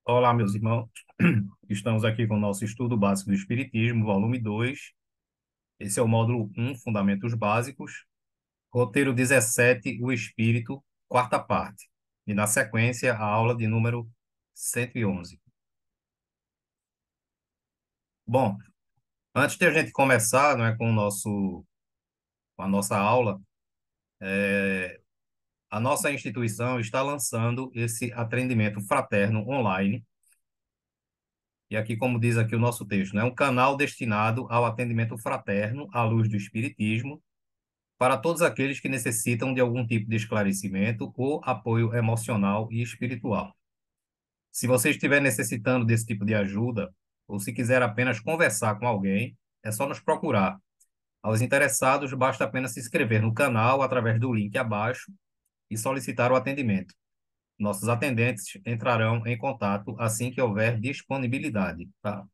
Olá, meus irmãos. Estamos aqui com o nosso estudo básico do Espiritismo, volume 2. Esse é o módulo 1, Fundamentos Básicos. Roteiro 17, o Espírito, quarta parte. E, na sequência, a aula de número 111. Bom, antes de a gente começar, não é, com a nossa aula, a nossa instituição está lançando esse atendimento fraterno online. E aqui, como diz aqui o nosso texto, é um canal destinado ao atendimento fraterno à luz do Espiritismo, para todos aqueles que necessitam de algum tipo de esclarecimento ou apoio emocional e espiritual. Se você estiver necessitando desse tipo de ajuda, ou se quiser apenas conversar com alguém, é só nos procurar. Aos interessados, basta apenas se inscrever no canal através do link abaixo e solicitar o atendimento. Nossos atendentes entrarão em contato assim que houver disponibilidade, tá?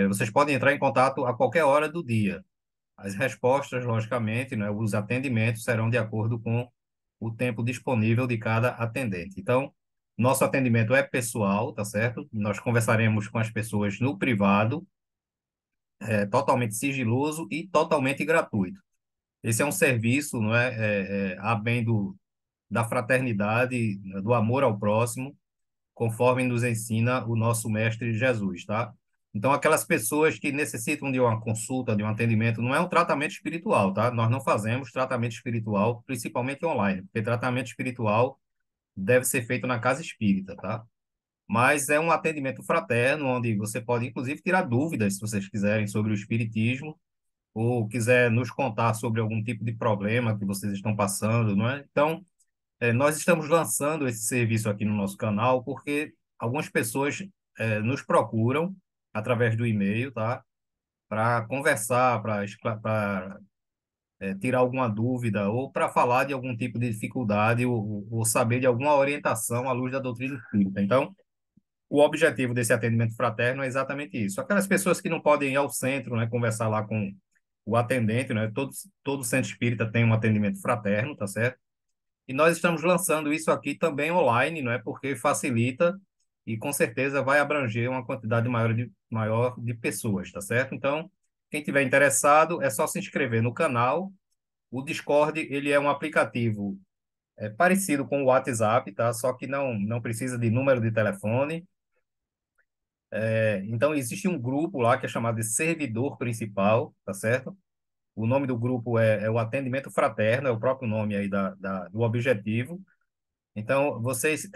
Vocês podem entrar em contato a qualquer hora do dia. As respostas, logicamente, né, os atendimentos serão de acordo com o tempo disponível de cada atendente. Então, nosso atendimento é pessoal, tá certo? Nós conversaremos com as pessoas no privado, totalmente sigiloso e totalmente gratuito. Esse é um serviço, não é, a bem da fraternidade, né, do amor ao próximo, conforme nos ensina o nosso mestre Jesus, tá? Então, aquelas pessoas que necessitam de uma consulta, de um atendimento, não é um tratamento espiritual, tá? Nós não fazemos tratamento espiritual, principalmente online, porque tratamento espiritual deve ser feito na casa espírita, tá? Mas é um atendimento fraterno, onde você pode, inclusive, tirar dúvidas, se vocês quiserem, sobre o espiritismo, ou quiser nos contar sobre algum tipo de problema que vocês estão passando, não é? Então, nós estamos lançando esse serviço aqui no nosso canal porque algumas pessoas nos procuram através do e-mail, tá? Para conversar, para tirar alguma dúvida ou para falar de algum tipo de dificuldade ou saber de alguma orientação à luz da doutrina espírita. Então, o objetivo desse atendimento fraterno é exatamente isso. Aquelas pessoas que não podem ir ao centro, né, conversar lá com o atendente, né? Todo centro espírita tem um atendimento fraterno, tá certo? E nós estamos lançando isso aqui também online, não é? Porque facilita e com certeza vai abranger uma quantidade maior de pessoas, tá certo? Então, quem tiver interessado, é só se inscrever no canal. O Discord, ele é um aplicativo parecido com o WhatsApp, tá? Só que não precisa de número de telefone. Então, existe um grupo lá que é chamado de servidor principal, tá certo? O nome do grupo é o Atendimento Fraterno, é o próprio nome aí do objetivo. Então, vocês,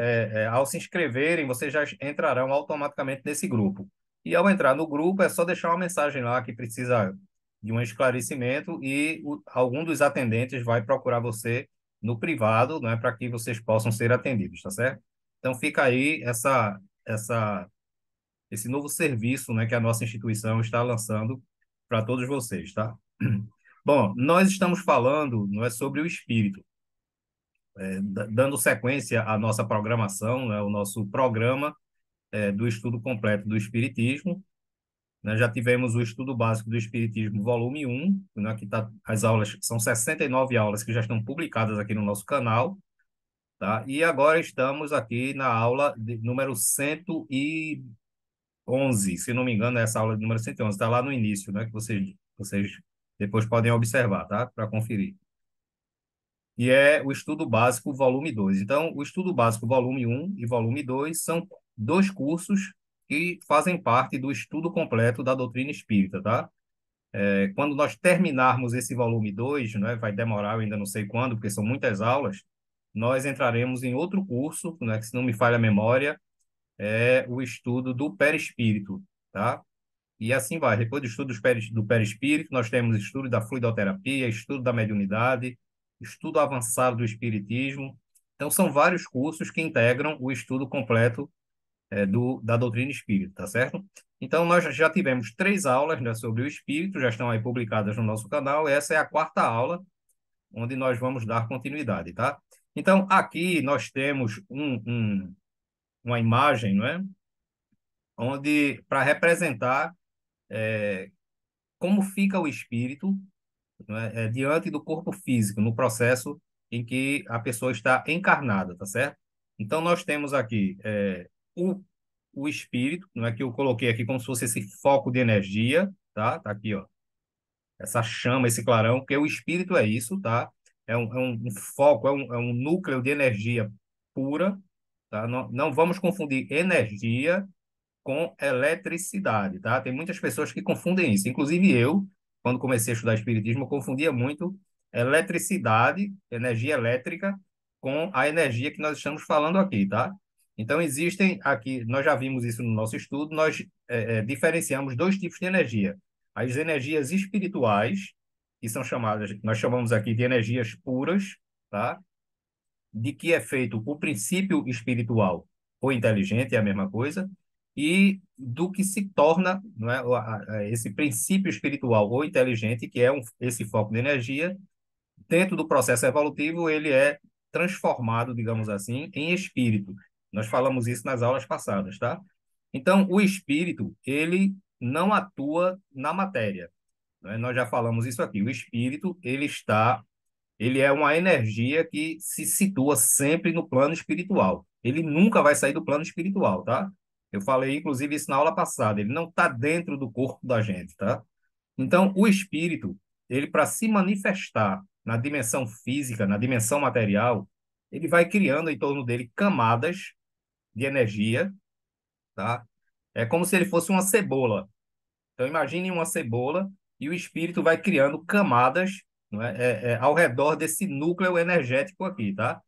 ao se inscreverem, vocês já entrarão automaticamente nesse grupo. E ao entrar no grupo, é só deixar uma mensagem lá que precisa de um esclarecimento e algum dos atendentes vai procurar você no privado, né, para que vocês possam ser atendidos, tá certo? Então, fica aí esse novo serviço, né, que a nossa instituição está lançando para todos vocês, tá? Bom, nós estamos falando, não é, sobre o espírito dando sequência à nossa programação, né, o nosso programa do estudo completo do Espiritismo. Né, já tivemos o estudo básico do Espiritismo, volume 1, né, que as aulas, são 69 aulas que já estão publicadas aqui no nosso canal, tá? E agora estamos aqui na aula número 111, se não me engano, é essa aula de número 111, está lá no início, né, que vocês depois podem observar, tá? Para conferir. E é o Estudo Básico, volume 2. Então, o Estudo Básico, volume 1 e volume 2 são dois cursos que fazem parte do estudo completo da doutrina espírita, tá? Quando nós terminarmos esse volume 2, né, vai demorar, eu ainda não sei quando, porque são muitas aulas, nós entraremos em outro curso, né, que se não me falha a memória, é o estudo do perispírito, tá? E assim vai. Depois do estudo do perispírito, nós temos estudo da fluidoterapia, estudo da mediunidade, estudo avançado do espiritismo. Então, são vários cursos que integram o estudo completo da doutrina espírita, tá certo? Então, nós já tivemos 3 aulas, né, sobre o espírito, já estão aí publicadas no nosso canal. Essa é a quarta aula, onde nós vamos dar continuidade, tá? Então, aqui nós temos uma imagem, não é? Onde, para representar como fica o espírito, né, diante do corpo físico, no processo em que a pessoa está encarnada, tá certo? Então, nós temos aqui o, o espírito, não é que eu coloquei aqui como se fosse esse foco de energia, tá? Tá aqui, ó. Essa chama, esse clarão, porque o espírito é isso, tá? É um foco, é um núcleo de energia pura, tá? Não vamos confundir energia com eletricidade, tá? Tem muitas pessoas que confundem isso. Inclusive eu, quando comecei a estudar espiritismo, eu confundia muito eletricidade, energia elétrica, com a energia que nós estamos falando aqui, tá? Então existem aqui, nós já vimos isso no nosso estudo, nós diferenciamos dois tipos de energia. As energias espirituais, que são chamadas, nós chamamos aqui de energias puras, tá? De que é feito o princípio espiritual ou inteligente, é a mesma coisa, e do que se torna, não é, esse princípio espiritual ou inteligente, que é esse foco de energia, dentro do processo evolutivo, ele é transformado, digamos assim, em espírito. Nós falamos isso nas aulas passadas, tá? Então, o espírito, ele não atua na matéria, né? Nós já falamos isso aqui. O espírito, ele é uma energia que se situa sempre no plano espiritual. Ele nunca vai sair do plano espiritual, tá? Eu falei, inclusive, isso na aula passada. Ele não está dentro do corpo da gente, tá? Então, o espírito, ele para se manifestar na dimensão física, na dimensão material, ele vai criando em torno dele camadas de energia, tá? É como se ele fosse uma cebola. Então, imagine uma cebola e o espírito vai criando camadas, não é? Ao redor desse núcleo energético aqui, tá?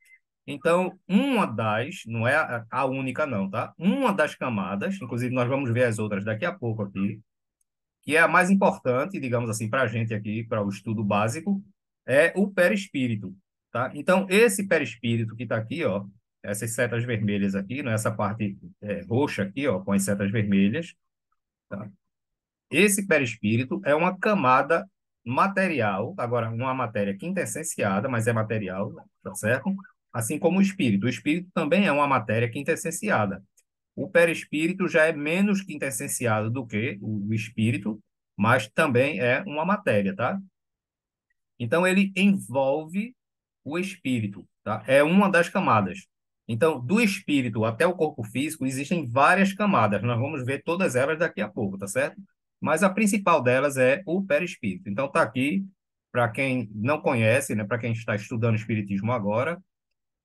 Então, uma das, não é a única não, tá? Uma das camadas, inclusive nós vamos ver as outras daqui a pouco aqui, que é a mais importante, digamos assim, para a gente aqui, para o estudo básico, é o perispírito, tá? Então, esse perispírito que está aqui, ó, essas setas vermelhas aqui, né? Essa parte roxa aqui, ó, com as setas vermelhas, tá? Esse perispírito é uma camada material, agora uma matéria quintessenciada, mas é material, tá certo? Assim como o espírito. O espírito também é uma matéria quintessenciada. O perispírito já é menos quintessenciado do que o espírito, mas também é uma matéria, tá? Então ele envolve o espírito, tá? É uma das camadas. Então, do espírito até o corpo físico, existem várias camadas. Nós vamos ver todas elas daqui a pouco, tá certo? Mas a principal delas é o perispírito. Então, tá aqui, para quem não conhece, né, para quem está estudando espiritismo agora,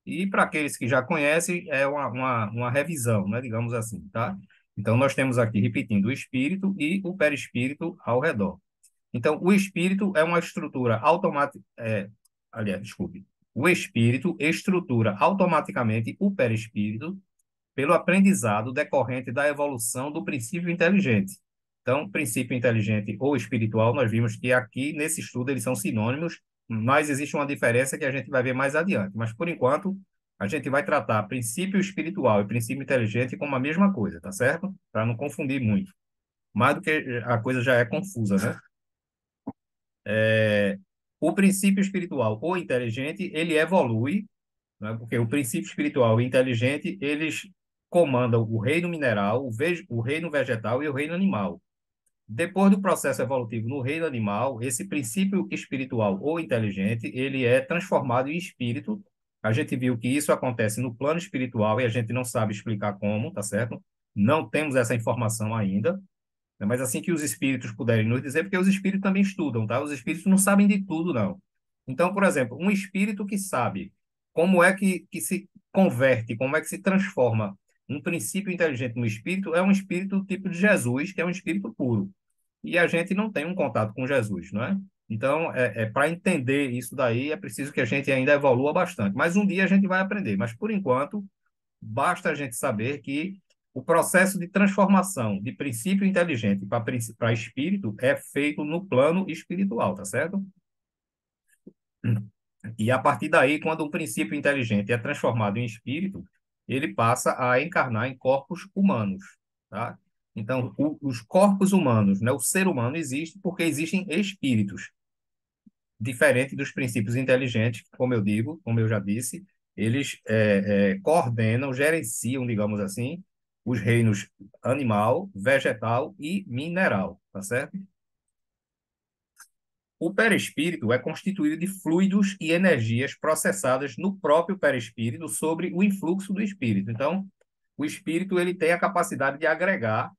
e para aqueles que já conhecem, é uma revisão, né, digamos assim, tá? Então, nós temos aqui, repetindo, o espírito e o perispírito ao redor. Então, o espírito é uma estrutura automática. Aliás, desculpe. O espírito estrutura automaticamente o perispírito pelo aprendizado decorrente da evolução do princípio inteligente. Então, princípio inteligente ou espiritual, nós vimos que aqui, nesse estudo, eles são sinônimos, mas existe uma diferença que a gente vai ver mais adiante. Mas, por enquanto, a gente vai tratar princípio espiritual e princípio inteligente como a mesma coisa, tá certo? Para não confundir muito. Mais do que a coisa já é confusa, né? O princípio espiritual ou inteligente, ele evolui, né? Porque o princípio espiritual e inteligente, eles comandam o reino mineral, o reino vegetal e o reino animal. Depois do processo evolutivo no reino animal, esse princípio espiritual ou inteligente, ele é transformado em espírito. A gente viu que isso acontece no plano espiritual e a gente não sabe explicar como, tá certo? Não temos essa informação ainda, né? Mas assim que os espíritos puderem nos dizer, porque os espíritos também estudam, tá? Os espíritos não sabem de tudo, não. Então, por exemplo, um espírito que sabe como é que se converte, como é que se transforma um princípio inteligente no espírito, é um espírito tipo de Jesus, que é um espírito puro. E a gente não tem um contato com Jesus, não é? Então, para entender isso daí, é preciso que a gente ainda evolua bastante. Mas um dia a gente vai aprender. Mas, por enquanto, basta a gente saber que o processo de transformação de princípio inteligente para espírito é feito no plano espiritual, tá certo? E a partir daí, quando um princípio inteligente é transformado em espírito, ele passa a encarnar em corpos humanos, tá? Então, os corpos humanos, né, o ser humano existe porque existem espíritos, diferente dos princípios inteligentes, como eu digo, como eu já disse, eles coordenam, gerenciam, digamos assim, os reinos animal, vegetal e mineral, tá certo? O perispírito é constituído de fluidos e energias processadas no próprio perispírito sobre o influxo do espírito. Então, O espírito ele tem a capacidade de agregar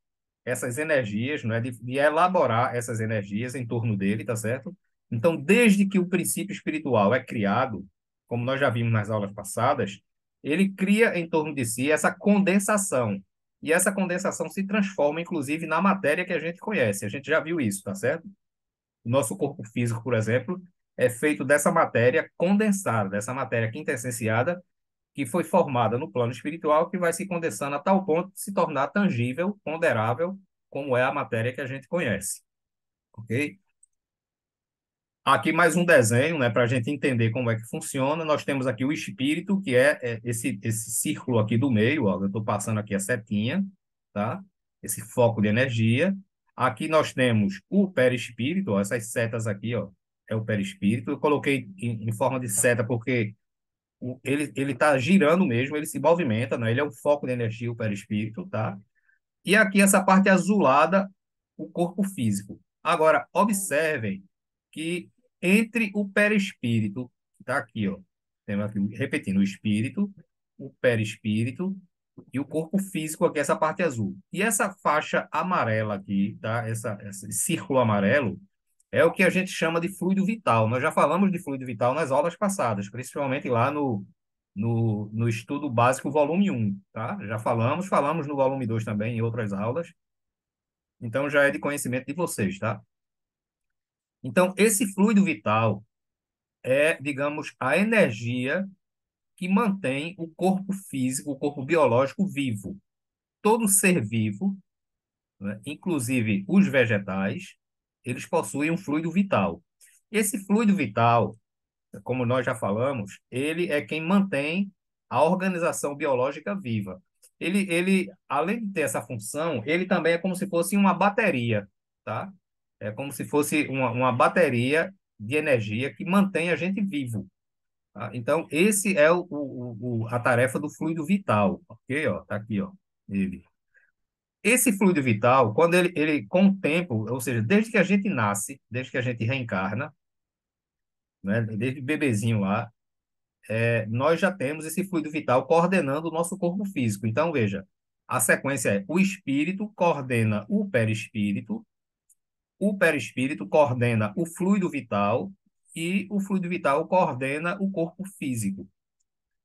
essas energias, não é? De elaborar essas energias em torno dele, tá certo? Então, desde que o princípio espiritual é criado, como nós já vimos nas aulas passadas, ele cria em torno de si essa condensação. E essa condensação se transforma, inclusive, na matéria que a gente conhece. A gente já viu isso, tá certo? O nosso corpo físico, por exemplo, é feito dessa matéria condensada, dessa matéria quintessenciada, que foi formada no plano espiritual, que vai se condensando a tal ponto de se tornar tangível, ponderável, como é a matéria que a gente conhece, ok? Aqui mais um desenho, né, para a gente entender como é que funciona. Nós temos aqui o espírito, que é esse círculo aqui do meio, ó, eu estou passando aqui a setinha, tá? Esse foco de energia. Aqui nós temos o perispírito, ó, essas setas aqui, ó, é o perispírito. Eu coloquei em forma de seta porque ele está girando mesmo, ele se movimenta, né? Ele é o foco de energia, o perispírito, tá? E aqui essa parte azulada, o corpo físico. Agora, observem que entre o perispírito, que está aqui, ó, temos aqui, repetindo, o espírito, o perispírito e o corpo físico, aqui, essa parte azul. E essa faixa amarela aqui, tá? Esse círculo amarelo, é o que a gente chama de fluido vital. Nós já falamos de fluido vital nas aulas passadas, principalmente lá no estudo básico, volume 1, tá? Já falamos no volume 2 também, em outras aulas. Então, já é de conhecimento de vocês, tá? Então, esse fluido vital é, digamos, a energia que mantém o corpo físico, o corpo biológico vivo. Todo ser vivo, né, inclusive os vegetais, eles possuem um fluido vital. Esse fluido vital, como nós já falamos, ele é quem mantém a organização biológica viva. Além de ter essa função, ele também é como se fosse uma bateria, tá? É como se fosse uma bateria de energia que mantém a gente vivo, tá? Então, esse é a tarefa do fluido vital, ok? Ó, tá aqui, ó, ele. Esse fluido vital, quando com o tempo, ou seja, desde que a gente nasce, desde que a gente reencarna, né, desde bebezinho lá, nós já temos esse fluido vital coordenando o nosso corpo físico. Então, veja, a sequência é: o espírito coordena o perispírito coordena o fluido vital e o fluido vital coordena o corpo físico.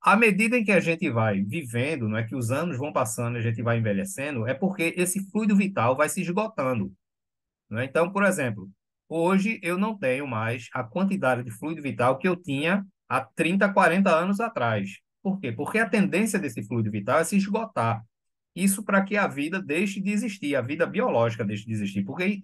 À medida em que a gente vai vivendo, não é que os anos vão passando, a gente vai envelhecendo, é porque esse fluido vital vai se esgotando, né? Então, por exemplo, hoje eu não tenho mais a quantidade de fluido vital que eu tinha há 30, 40 anos atrás. Por quê? Porque a tendência desse fluido vital é se esgotar. Isso para que a vida deixe de existir, a vida biológica deixe de existir. Porque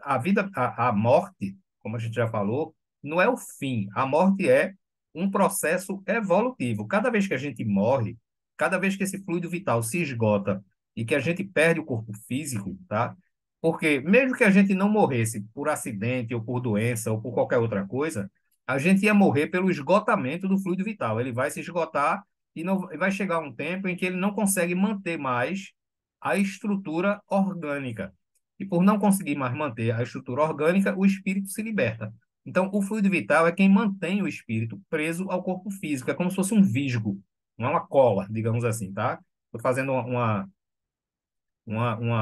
a morte, como a gente já falou, não é o fim. A morte é um processo evolutivo. Cada vez que a gente morre, cada vez que esse fluido vital se esgota e que a gente perde o corpo físico, tá? Porque mesmo que a gente não morresse por acidente ou por doença ou por qualquer outra coisa, a gente ia morrer pelo esgotamento do fluido vital. Ele vai se esgotar e não vai chegar um tempo em que ele não consegue manter mais a estrutura orgânica. E por não conseguir mais manter a estrutura orgânica, o espírito se liberta. Então, o fluido vital é quem mantém o espírito preso ao corpo físico. É como se fosse um visgo, não é uma cola, digamos assim, tá? Estou fazendo uma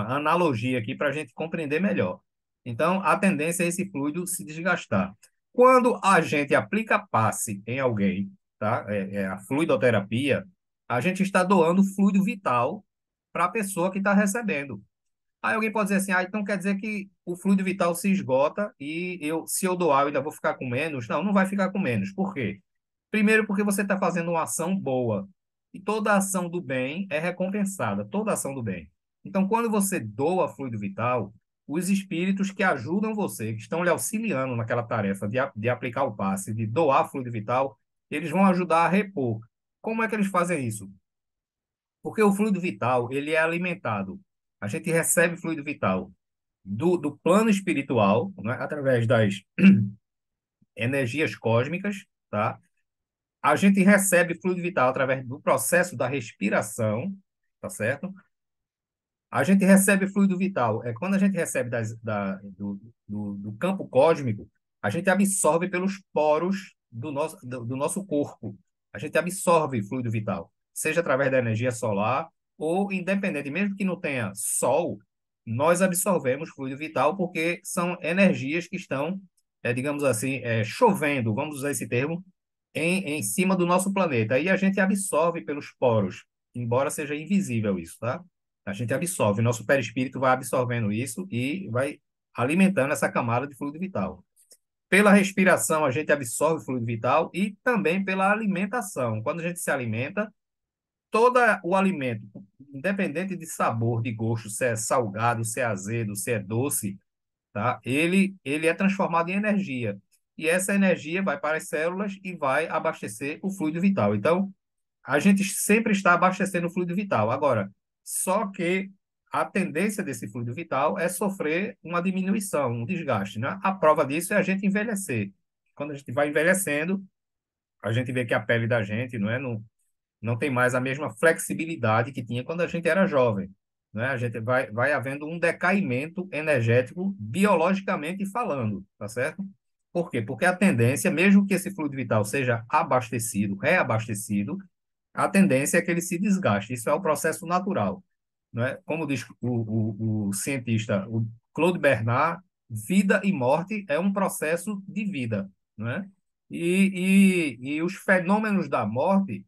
analogia aqui para a gente compreender melhor. Então, a tendência é esse fluido se desgastar. Quando a gente aplica passe em alguém, tá? É a fluidoterapia, a gente está doando fluido vital para a pessoa que está recebendo. Aí alguém pode dizer assim, então quer dizer que o fluido vital se esgota e se eu doar, eu ainda vou ficar com menos? Não, não vai ficar com menos. Por quê? Primeiro, porque você está fazendo uma ação boa. E toda ação do bem é recompensada, toda ação do bem. Então, quando você doa fluido vital, os espíritos que ajudam você, que estão lhe auxiliando naquela tarefa de aplicar o passe, de doar fluido vital, eles vão ajudar a repor. Como é que eles fazem isso? Porque o fluido vital, ele é alimentado. A gente recebe fluido vital do plano espiritual, né, através das energias cósmicas, tá? A gente recebe fluido vital através do processo da respiração, tá certo? A gente recebe fluido vital. Quando a gente recebe do campo cósmico, a gente absorve pelos poros do nosso corpo. A gente absorve fluido vital, seja através da energia solar, ou independente, mesmo que não tenha sol, nós absorvemos fluido vital porque são energias que estão, digamos assim, chovendo, vamos usar esse termo, em cima do nosso planeta. E a gente absorve pelos poros, embora seja invisível isso, tá? A gente absorve, nosso perispírito vai absorvendo isso e vai alimentando essa camada de fluido vital. Pela respiração, a gente absorve fluido vital e também pela alimentação. Quando a gente se alimenta, todo o alimento, independente de sabor, de gosto, se é salgado, se é azedo, se é doce, tá? Ele é transformado em energia. E essa energia vai para as células e vai abastecer o fluido vital. Então, a gente sempre está abastecendo o fluido vital. Agora, só que a tendência desse fluido vital é sofrer uma diminuição, um desgaste, né? A prova disso é a gente envelhecer. Quando a gente vai envelhecendo, a gente vê que a pele da gente, não tem mais a mesma flexibilidade que tinha quando a gente era jovem, né? A gente vai havendo um decaimento energético biologicamente falando, tá certo? Por quê? Porque a tendência, mesmo que esse fluido vital seja abastecido, reabastecido, a tendência é que ele se desgaste. Isso é o processo natural, né? Como diz o cientista, o Claude Bernard, vida e morte é um processo de vida, né? E os fenômenos da morte,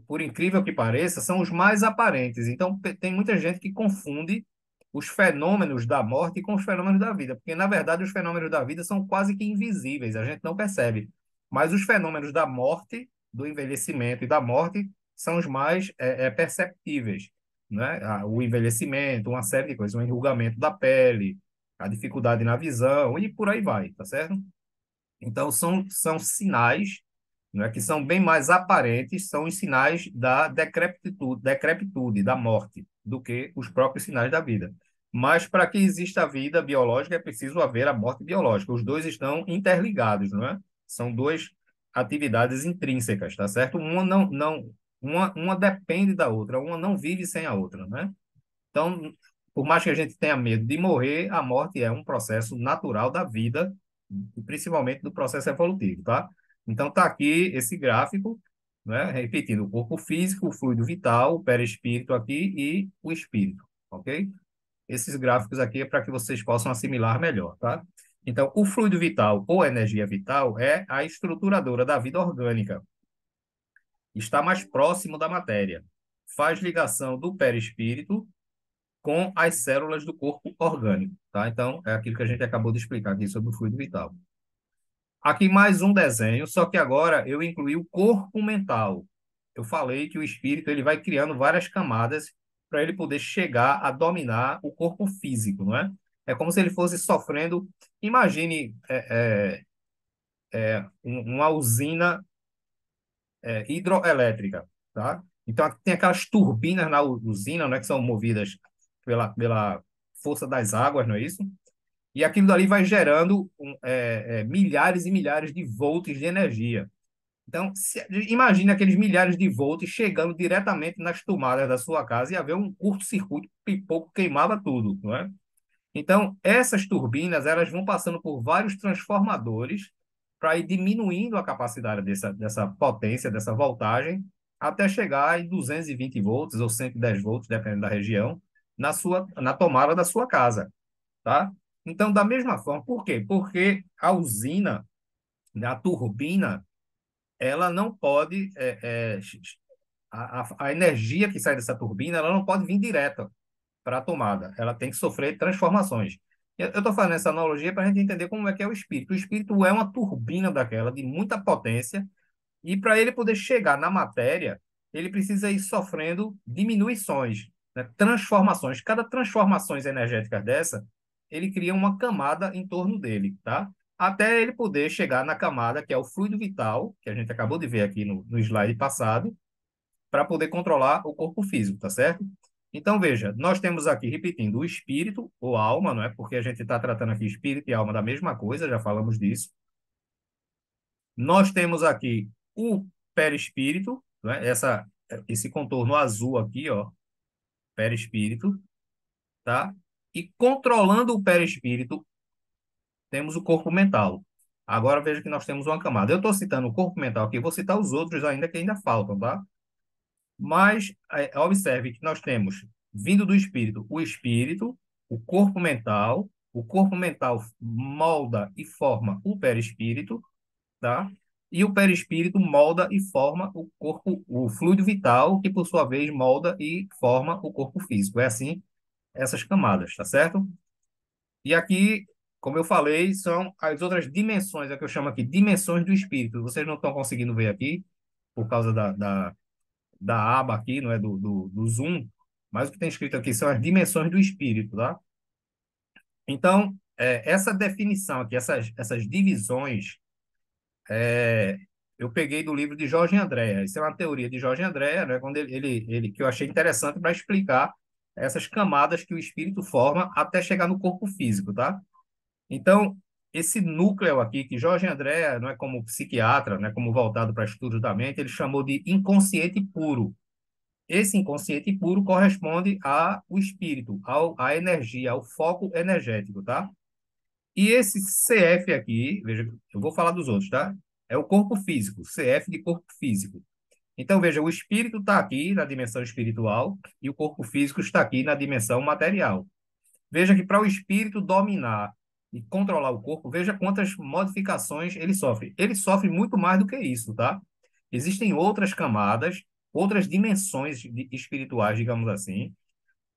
por incrível que pareça, são os mais aparentes. Então, tem muita gente que confunde os fenômenos da morte com os fenômenos da vida, porque, na verdade, os fenômenos da vida são quase que invisíveis, a gente não percebe. Mas os fenômenos da morte, do envelhecimento e da morte, são os mais perceptíveis, né? O envelhecimento, uma série de coisas, o enrugamento da pele, a dificuldade na visão e por aí vai, tá certo? Então, são sinais, né, que são bem mais aparentes, são os sinais da decrepitude, da morte, do que os próprios sinais da vida. Mas para que exista a vida biológica, é preciso haver a morte biológica. Os dois estão interligados, não é? São duas atividades intrínsecas, tá certo? Uma depende da outra, uma não vive sem a outra, né? Então, por mais que a gente tenha medo de morrer, a morte é um processo natural da vida, e principalmente do processo evolutivo, tá? Então, tá aqui esse gráfico, né? Repetindo, o corpo físico, o fluido vital, o perispírito aqui e o espírito, ok? Esses gráficos aqui é para que vocês possam assimilar melhor, tá? Então, o fluido vital ou energia vital é a estruturadora da vida orgânica, está mais próximo da matéria, faz ligação do perispírito com as células do corpo orgânico, tá? Então, é aquilo que a gente acabou de explicar aqui sobre o fluido vital. Aqui mais um desenho, só que agora eu incluí o corpo mental. Eu falei que o espírito ele vai criando várias camadas para ele poder chegar a dominar o corpo físico, não é? É como se ele fosse sofrendo. Imagine uma usina hidroelétrica, tá? Então tem aquelas turbinas na usina, né, que são movidas pela força das águas, não é isso? E aquilo dali vai gerando milhares e milhares de volts de energia. Então, imagine aqueles milhares de volts chegando diretamente nas tomadas da sua casa e haver um curto-circuito, pipoco, queimava tudo, não é? Então, essas turbinas, elas vão passando por vários transformadores para ir diminuindo a capacidade dessa potência, dessa voltagem, até chegar em 220 volts ou 110 volts, dependendo da região, na tomada da sua casa, tá? Então, da mesma forma, por quê? Porque a usina, né, a turbina, ela não pode, a energia que sai dessa turbina, ela não pode vir direta para a tomada, ela tem que sofrer transformações. Eu estou fazendo essa analogia para a gente entender como é que é o espírito. O espírito é uma turbina daquela, de muita potência, e para ele poder chegar na matéria, ele precisa ir sofrendo diminuições, né? Transformações. Cada transformação energética dessa, ele cria uma camada em torno dele, tá? Até ele poder chegar na camada que é o fluido vital, que a gente acabou de ver aqui no slide passado, para poder controlar o corpo físico, tá certo? Então, veja, nós temos aqui, repetindo, o espírito ou alma, não é? Porque a gente está tratando aqui espírito e alma da mesma coisa, já falamos disso. Nós temos aqui o perispírito, né? Esse contorno azul aqui, ó, perispírito, tá? E controlando o perispírito, temos o corpo mental. Agora veja que nós temos uma camada. Eu estou citando o corpo mental aqui, vou citar os outros ainda que ainda faltam, tá? Mas observe que nós temos, vindo do espírito, o corpo mental molda e forma o perispírito, tá? E o perispírito molda e forma o corpo, o fluido vital, que por sua vez molda e forma o corpo físico. É assim essas camadas, tá certo? E aqui, como eu falei, são as outras dimensões, é que eu chamo aqui dimensões do espírito. Vocês não estão conseguindo ver aqui, por causa da aba aqui, não é do Zoom, mas o que tem escrito aqui são as dimensões do espírito, tá? Então, essa definição aqui, essas divisões, é, eu peguei do livro de Jorge Andréa. Isso é uma teoria de Jorge Andréa, né, quando que eu achei interessante para explicar essas camadas que o espírito forma até chegar no corpo físico, tá? Então, esse núcleo aqui, que Jorge Andréa, não é como psiquiatra, né, como voltado para estudos da mente, ele chamou de inconsciente puro. Esse inconsciente puro corresponde ao espírito, à energia, ao foco energético, tá? E esse CF aqui, veja, eu vou falar dos outros, tá? É o corpo físico, CF de corpo físico. Então, veja, o espírito está aqui na dimensão espiritual e o corpo físico está aqui na dimensão material. Veja que para o espírito dominar e controlar o corpo, veja quantas modificações ele sofre. Ele sofre muito mais do que isso, tá? Existem outras camadas, outras dimensões espirituais, digamos assim,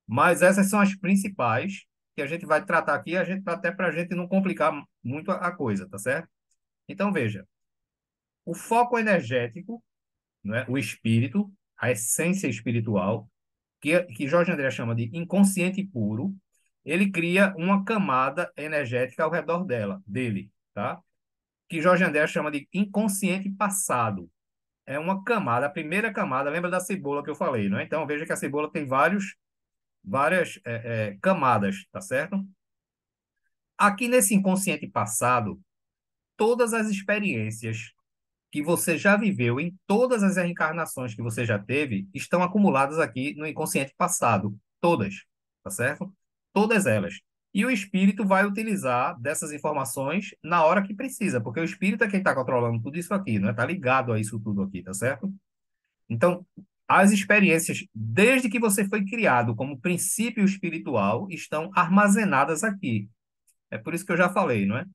mas essas são as principais que a gente vai tratar aqui, até para a gente não complicar muito a coisa, tá certo? Então, veja, o foco energético, né, o espírito, a essência espiritual, que Jorge André chama de inconsciente puro, ele cria uma camada energética ao redor dele, tá? Que Jorge André chama de inconsciente passado. É uma camada, a primeira camada, lembra da cebola que eu falei, não é? Então, veja que a cebola tem várias camadas, tá certo? Aqui nesse inconsciente passado, todas as experiências que você já viveu em todas as reencarnações que você já teve estão acumuladas aqui no inconsciente passado. Todas, tá certo? Todas elas. E o espírito vai utilizar dessas informações na hora que precisa, porque o espírito é quem está controlando tudo isso aqui, não é? Está ligado a isso tudo aqui, tá certo? Então, as experiências, desde que você foi criado como princípio espiritual, estão armazenadas aqui. É por isso que eu já falei, não é?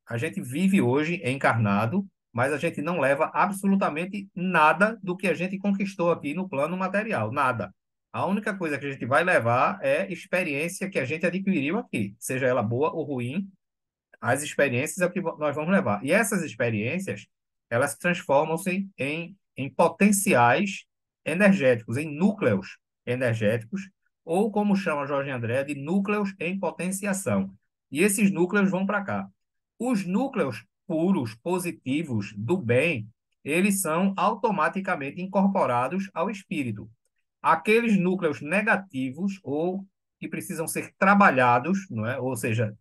A gente vive hoje encarnado, mas a gente não leva absolutamente nada do que a gente conquistou aqui no plano material, nada. A única coisa que a gente vai levar é experiência que a gente adquiriu aqui, seja ela boa ou ruim, as experiências é o que nós vamos levar. E essas experiências, elas transformam-se em potenciais energéticos, em núcleos energéticos, ou como chama Jorge André, de núcleos em potenciação. E esses núcleos vão para cá. Os núcleos puros, positivos, do bem, eles são automaticamente incorporados ao espírito. Aqueles núcleos negativos ou que precisam ser trabalhados, não é? Ou seja,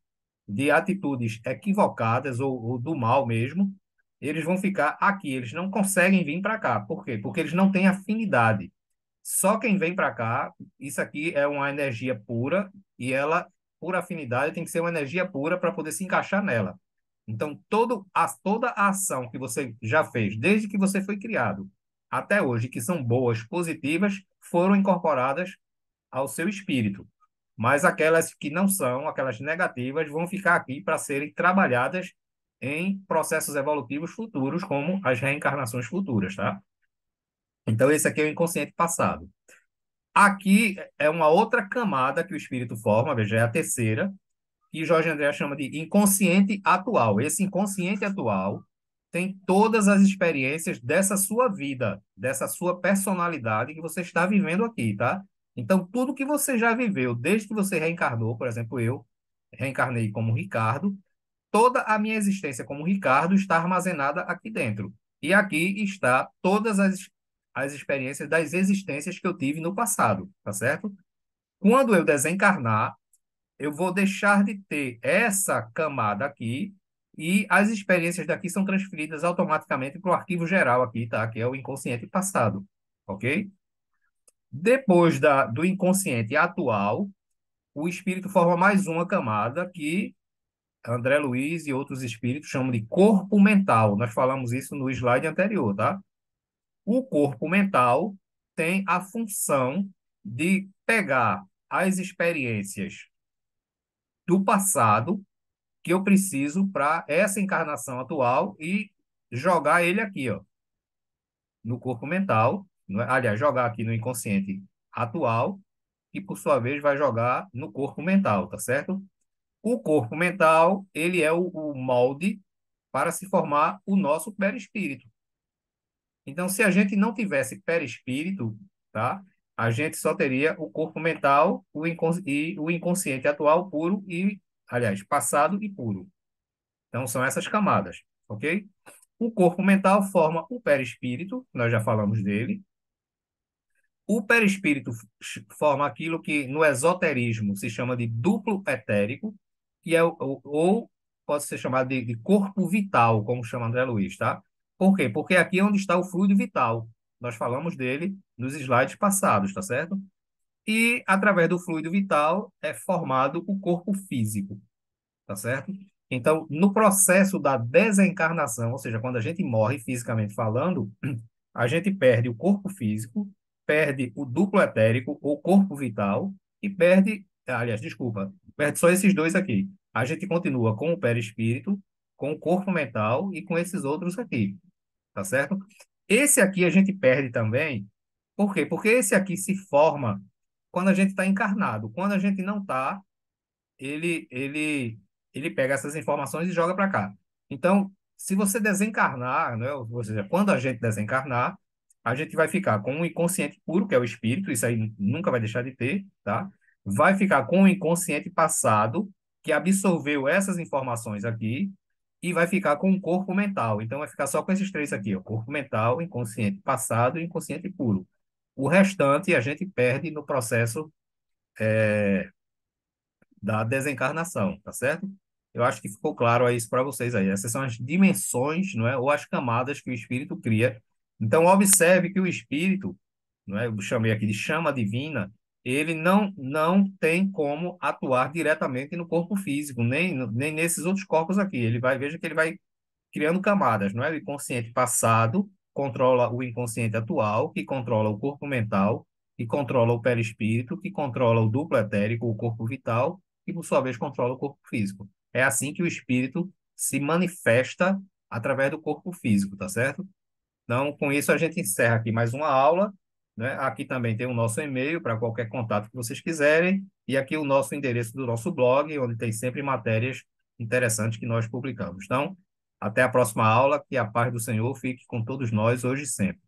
de atitudes equivocadas ou do mal mesmo, eles vão ficar aqui, eles não conseguem vir para cá. Por quê? Porque eles não têm afinidade. Só quem vem para cá, isso aqui é uma energia pura e ela, por afinidade, tem que ser uma energia pura para poder se encaixar nela. Então, toda a ação que você já fez, desde que você foi criado até hoje, que são boas, positivas, foram incorporadas ao seu espírito. Mas aquelas que não são, aquelas negativas, vão ficar aqui para serem trabalhadas em processos evolutivos futuros, como as reencarnações futuras, tá? Então, esse aqui é o inconsciente passado. Aqui é uma outra camada que o espírito forma, veja, é a terceira, que Jorge André chama de inconsciente atual. Esse inconsciente atual tem todas as experiências dessa sua vida, dessa sua personalidade que você está vivendo aqui, tá? Então, tudo que você já viveu, desde que você reencarnou, por exemplo, eu reencarnei como Ricardo, toda a minha existência como Ricardo está armazenada aqui dentro. E aqui está todas as experiências das existências que eu tive no passado, tá certo? Quando eu desencarnar, eu vou deixar de ter essa camada aqui e as experiências daqui são transferidas automaticamente para o arquivo geral aqui, tá? Que é o inconsciente passado, ok? Depois do inconsciente atual, o espírito forma mais uma camada que André Luiz e outros espíritos chamam de corpo mental. Nós falamos isso no slide anterior, tá? O corpo mental tem a função de pegar as experiências do passado que eu preciso para essa encarnação atual e jogar ele aqui, ó, no corpo mental, aliás, jogar aqui no inconsciente atual, e por sua vez vai jogar no corpo mental, tá certo? O corpo mental, ele é o molde para se formar o nosso perispírito. Então, se a gente não tivesse perispírito, tá? A gente só teria o corpo mental e o inconsciente atual puro e, aliás, passado e puro. Então, são essas camadas, ok? O corpo mental forma o perispírito, nós já falamos dele. O perispírito forma aquilo que no esoterismo se chama de duplo etérico, que é ou pode ser chamado de corpo vital, como chama André Luiz, tá? Por quê? Porque aqui é onde está o fluido vital. Nós falamos dele nos slides passados, tá certo? E através do fluido vital é formado o corpo físico, tá certo? Então, no processo da desencarnação, ou seja, quando a gente morre fisicamente falando, a gente perde o corpo físico, perde o duplo etérico, ou corpo vital, e perde, aliás, desculpa, perde só esses dois aqui. A gente continua com o perispírito, com o corpo mental e com esses outros aqui, tá certo? Esse aqui a gente perde também, por quê? Porque esse aqui se forma quando a gente está encarnado. Quando a gente não está, ele, ele, ele pega essas informações e joga para cá. Então, se você desencarnar, né, ou seja, quando a gente desencarnar, a gente vai ficar com um inconsciente puro, que é o espírito, isso aí nunca vai deixar de ter, tá? Vai ficar com o inconsciente passado, que absorveu essas informações aqui, e vai ficar com o corpo mental. Então, vai ficar só com esses três aqui, ó, corpo mental, inconsciente passado e inconsciente puro. O restante a gente perde no processo da desencarnação, tá certo? Eu acho que ficou claro isso para vocês aí. Essas são as dimensões, não é? Ou as camadas que o espírito cria. Então, observe que o espírito, não é? Eu chamei aqui de chama divina, ele não tem como atuar diretamente no corpo físico, nem nesses outros corpos aqui. Veja que ele vai criando camadas, não é? O inconsciente passado controla o inconsciente atual, que controla o corpo mental, que controla o perispírito, que controla o duplo etérico, o corpo vital, e por sua vez controla o corpo físico. É assim que o espírito se manifesta através do corpo físico, tá certo? Então, com isso a gente encerra aqui mais uma aula, né? Aqui também tem o nosso e-mail para qualquer contato que vocês quiserem, e aqui o nosso endereço do nosso blog, onde tem sempre matérias interessantes que nós publicamos. Então, até a próxima aula, que a paz do Senhor fique com todos nós hoje e sempre.